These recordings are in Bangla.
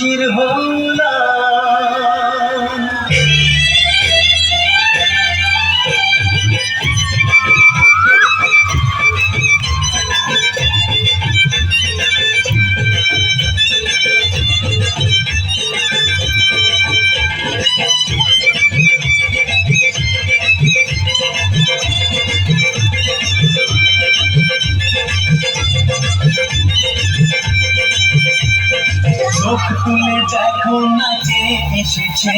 হাজির হলাম। চোখ তুলে দেখো না কে এসেছে,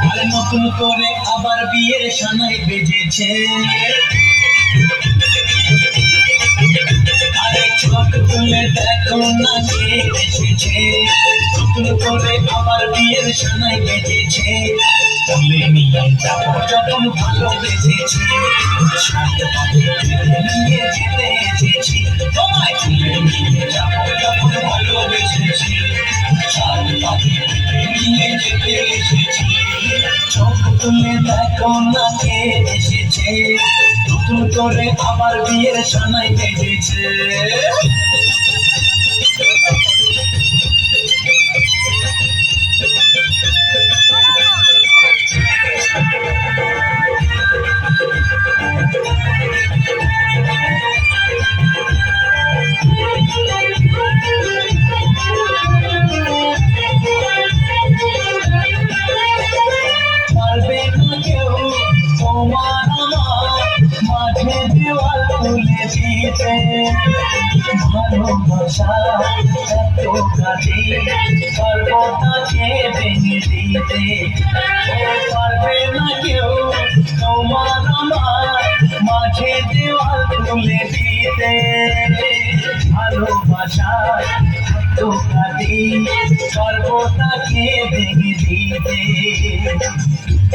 আরে নতুন করে আবার বিয়ের সানাই বেজেছে। আরে চোখ তুলে দেখো না কে এসেছে, নতুন করে আবার বিয়ের সানাই বেজেছে। তুলে নিয়ে যাবো যখন ভালোবেসেছি, সাথে নিয়ে যেতে এসেছি। তোমায় তুলে নিয়ে যাবো যখন ভালোবেসেছি, সাথে নিয়ে যেতে এসেছি। চোখ তুলে দেখো না কে এসেছে, নতুন করে আবার বিয়ের সানাই বেজেছে। পারবে না কেউ তোমার আমার মাঝে দেওয়াল তুলে দিতে, ভালোবাসা এত কাজে পারবো তাকে ভেঙে দিতে। পারবে না কেউ তোমার আমার মাঝে দেওয়াল তুলে দিতে, ভালোবাসা এত কাজে পারবো তাকে ভেঙে দিতে।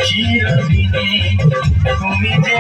চিরদিনে তুমি যে